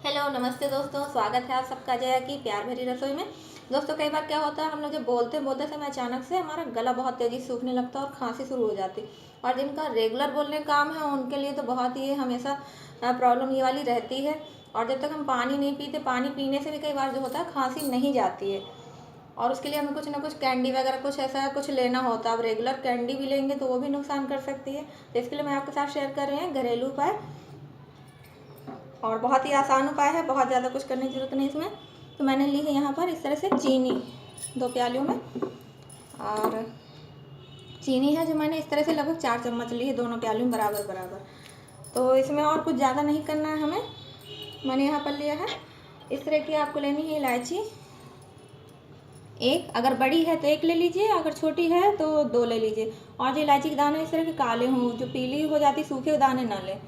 Hello नमस्ते दोस्तों, स्वागत है आप सबका जया की प्यार भरी रसोई में। दोस्तों कई बार क्या होता है, हम लोग जब बोलते बोलते समय अचानक से हमारा गला बहुत तेज़ी से सूखने लगता है और खांसी शुरू हो जाती है। और जिनका रेगुलर बोलने का काम है उनके लिए तो बहुत ही हमेशा प्रॉब्लम ये वाली रहती है। और जब तक हम पानी नहीं पीते, पानी पीने से भी कई बार जो होता है खांसी नहीं जाती है। और उसके लिए हमें कुछ ना कुछ कैंडी वगैरह कुछ ऐसा कुछ लेना होता है। अब रेगुलर कैंडी भी लेंगे तो वो भी नुकसान कर सकती है। तो इसके लिए मैं आपके साथ शेयर कर रहे हैं घरेलू उपाय, और बहुत ही आसान उपाय है, बहुत ज़्यादा कुछ करने की ज़रूरत नहीं इसमें। तो मैंने ली है यहाँ पर इस तरह से चीनी 2 प्यालियों में, और चीनी है जो मैंने इस तरह से लगभग 4 चम्मच ली है, दोनों प्यालियों में बराबर बराबर। तो इसमें और कुछ ज़्यादा नहीं करना है हमें। मैंने यहाँ पर लिया है इस तरह की, आपको लेनी है इलायची एक, अगर बड़ी है तो 1 ले लीजिए, अगर छोटी है तो 2 ले लीजिए। और जो इलायची के दाने इस तरह के काले हों, जो पीली हो जाती सूखे हुए दाने ना लें।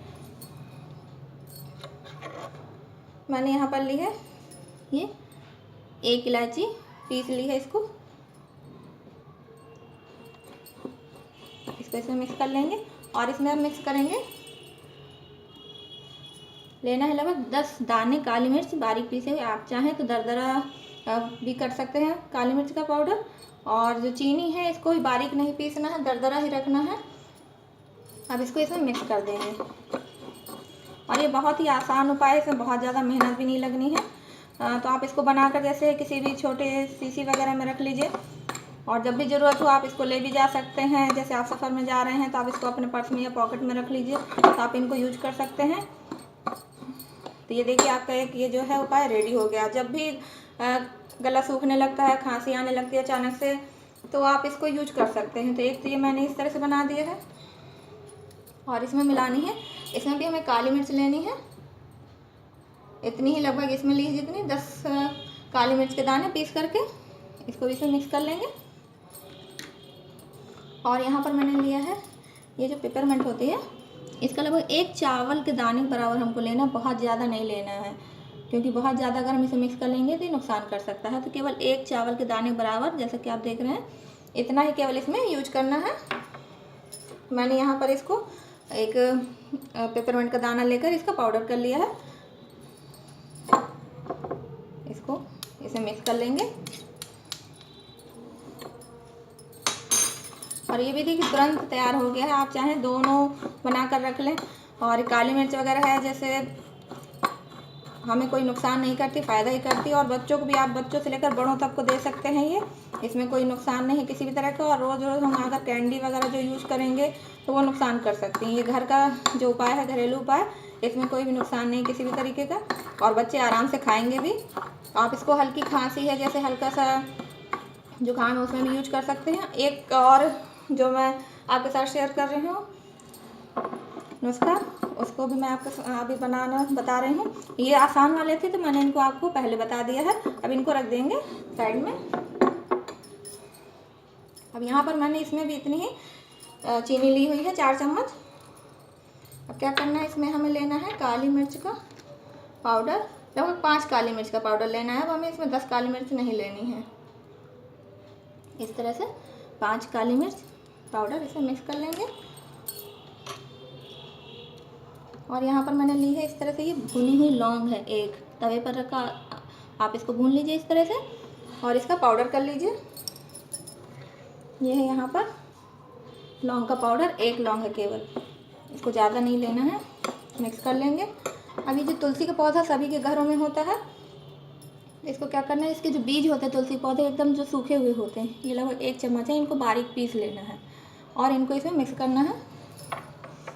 मैंने यहाँ पर ली है ये 1 इलायची पीस ली है, इसको इसमें मिक्स कर लेंगे। और इसमें हम मिक्स करेंगे, लेना है लगभग 10 दाने काली मिर्च बारीक पीसे हुए। आप चाहें तो दरदरा भी कर सकते हैं काली मिर्च का पाउडर। और जो चीनी है इसको भी बारीक नहीं पीसना है, दरदरा ही रखना है। अब इसको इसमें मिक्स कर देंगे। और ये बहुत ही आसान उपाय है, इसमें बहुत ज़्यादा मेहनत भी नहीं लगनी है। तो आप इसको बनाकर जैसे किसी भी छोटे शीशी वगैरह में रख लीजिए, और जब भी ज़रूरत हो आप इसको ले भी जा सकते हैं। जैसे आप सफ़र में जा रहे हैं तो आप इसको अपने पर्स में या पॉकेट में रख लीजिए, तो आप इनको यूज कर सकते हैं। तो ये देखिए आपका एक ये जो है उपाय रेडी हो गया। जब भी गला सूखने लगता है, खांसी आने लगती है अचानक से, तो आप इसको यूज कर सकते हैं। तो एक तो ये मैंने इस तरह से बना दिया है। और इसमें मिलानी है, इसमें भी हमें काली मिर्च लेनी है, इतनी ही लगभग इसमें ली जितनी 10 काली मिर्च के दाने पीस करके इसको भी इसमें मिक्स कर लेंगे। और यहाँ पर मैंने लिया है ये जो पेपरमिंट होती है, इसका लगभग 1 चावल के दाने के बराबर हमको लेना, बहुत ज़्यादा नहीं लेना है, क्योंकि बहुत ज़्यादा अगर हम इसे मिक्स कर लेंगे तो ये नुकसान कर सकता है। तो केवल 1 चावल के दाने के बराबर, जैसा कि आप देख रहे हैं, इतना ही केवल इसमें यूज करना है। मैंने यहाँ पर इसको एक पेपरमिंट का दाना लेकर इसका पाउडर कर लिया है। इसको इसे मिक्स कर लेंगे। और ये भी देखिए तुरंत तैयार हो गया है। आप चाहें दोनों बना कर रख लें। और काली मिर्च वगैरह है, जैसे हमें कोई नुकसान नहीं करती, फ़ायदा ही करती है। और बच्चों को भी, आप बच्चों से लेकर बड़ों तक को दे सकते हैं ये, इसमें कोई नुकसान नहीं किसी भी तरह का। और रोज़ रोज़ हम अगर कैंडी वगैरह जो यूज़ करेंगे तो वो नुकसान कर सकती हैं। ये घर का जो उपाय है, घरेलू उपाय, इसमें कोई भी नुकसान नहीं किसी भी तरीके का, और बच्चे आराम से खाएँगे भी। आप इसको हल्की खांसी है, जैसे हल्का सा जुकाम है, उसमें भी यूज कर सकते हैं। एक और जो मैं आपके साथ शेयर कर रही हूँ नुस्खा, उसको भी मैं आपको अभी बनाना बता रही हूँ। ये आसान वाले थे तो मैंने इनको आपको पहले बता दिया है। अब इनको रख देंगे साइड में। अब यहाँ पर मैंने इसमें भी इतनी ही चीनी ली हुई है, 4 चम्मच। अब क्या करना है, इसमें हमें लेना है काली मिर्च का पाउडर, लगभग 5 काली मिर्च का पाउडर लेना है। अब हमें इसमें 10 काली मिर्च नहीं लेनी है। इस तरह से 5 काली मिर्च पाउडर इसे मिक्स कर लेंगे। और यहाँ पर मैंने ली है इस तरह से ये भुनी हुई लौंग है, एक तवे पर रखा, आप इसको भून लीजिए इस तरह से और इसका पाउडर कर लीजिए। ये है यहाँ पर लौंग का पाउडर, 1 लौंग है केवल, इसको ज़्यादा नहीं लेना है। मिक्स कर लेंगे। अभी जो तुलसी का पौधा सभी के घरों में होता है, इसको क्या करना है, इसके जो बीज होते हैं तुलसी पौधे एकदम जो सूखे हुए होते हैं, ये लगभग 1 चम्मच है, इनको बारीक पीस लेना है और इनको इसमें मिक्स करना है।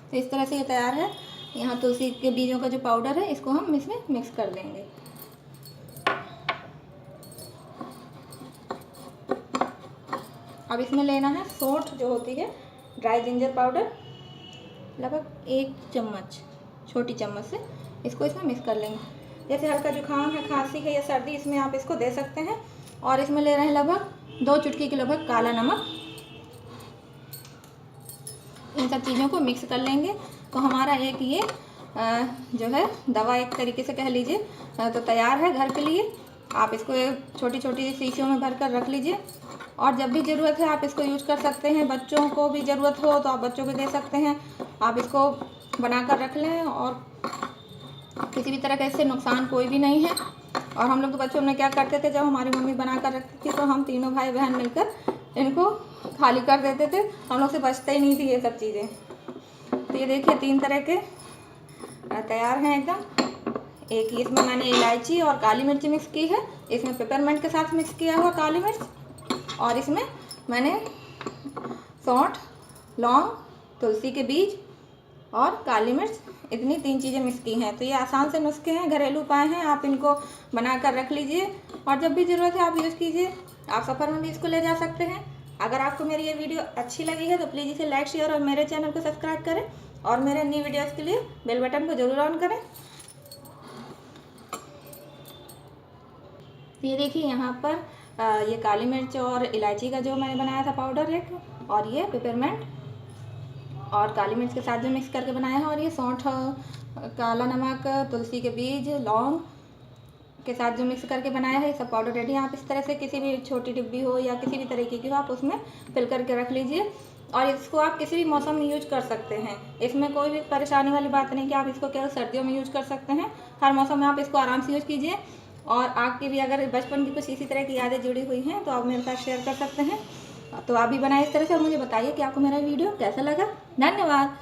तो इस तरह से ये तैयार है। यहाँ तुलसी के बीजों का जो पाउडर है, इसको हम इसमें मिक्स कर देंगे। अब इसमें लेना है सौंठ जो होती है, ड्राई जिंजर पाउडर, लगभग 1 चम्मच, छोटी चम्मच से इसको इसमें मिक्स कर लेंगे। जैसे हल्का जुकाम है, खांसी है या सर्दी, इसमें आप इसको दे सकते हैं। और इसमें ले रहे हैं लगभग 2 चुटकी के लगभग काला नमक। इन सब चीज़ों को मिक्स कर लेंगे। तो हमारा एक ये जो है दवा, एक तरीके से कह लीजिए, तो तैयार है घर के लिए। आप इसको छोटी छोटी शीशियों में भर कर रख लीजिए, और जब भी ज़रूरत है आप इसको यूज कर सकते हैं। बच्चों को भी ज़रूरत हो तो आप बच्चों को दे सकते हैं। आप इसको बना कर रख लें और किसी भी तरह का इससे नुकसान कोई भी नहीं है। और हम लोग तो बच्चों में क्या करते थे, जब हमारी मम्मी बना कर रखती थी तो हम तीनों भाई बहन मिलकर इनको खाली कर देते थे, हम लोग से बचता ही नहीं थी ये सब चीज़ें। तो ये देखिए 3 तरह के तैयार हैं एकदम। एक इसमें मैंने इलायची और काली मिर्च मिक्स की है, इसमें पेपरमेंट के साथ मिक्स किया हुआ काली मिर्च, और इसमें मैंने सौंठ, लौंग, तुलसी के बीज और काली मिर्च, इतनी 3 चीज़ें मिक्स की हैं। तो ये आसान से नुस्खे हैं, घरेलू उपाय हैं, आप इनको बना कर रख लीजिए और जब भी ज़रूरत है आप यूज़ कीजिए। आप सफ़र में भी इसको ले जा सकते हैं। अगर आपको मेरी ये वीडियो अच्छी लगी है तो प्लीज़ इसे लाइक, शेयर और मेरे चैनल को सब्सक्राइब करें और मेरे न्यू वीडियोज़ के लिए बेल बटन को ज़रूर ऑन करें। ये देखिए यहाँ पर ये काली मिर्च और इलायची का जो मैंने बनाया था पाउडर एक, और ये पेपरमेंट और काली मिर्च के साथ जो मिक्स करके बनाया है, और ये सौंठ, काला नमक, तुलसी के बीज, लौंग के साथ जो मिक्स करके बनाया है, ये सब पाउडर रेडी है। आप इस तरह से किसी भी छोटी डिब्बी हो या किसी भी तरीके की हो, आप उसमें फिल करके रख लीजिए और इसको आप किसी भी मौसम में यूज कर सकते हैं। इसमें कोई भी परेशानी वाली बात नहीं कि आप इसको केवल सर्दियों में यूज कर सकते हैं, हर मौसम में आप इसको आराम से यूज कीजिए। और आपकी भी अगर बचपन की कुछ इसी तरह की यादें जुड़ी हुई हैं तो आप मेरे साथ शेयर कर सकते हैं। तो आप भी बनाए इस तरह से और मुझे बताइए कि आपको मेरा वीडियो कैसा लगा। धन्यवाद।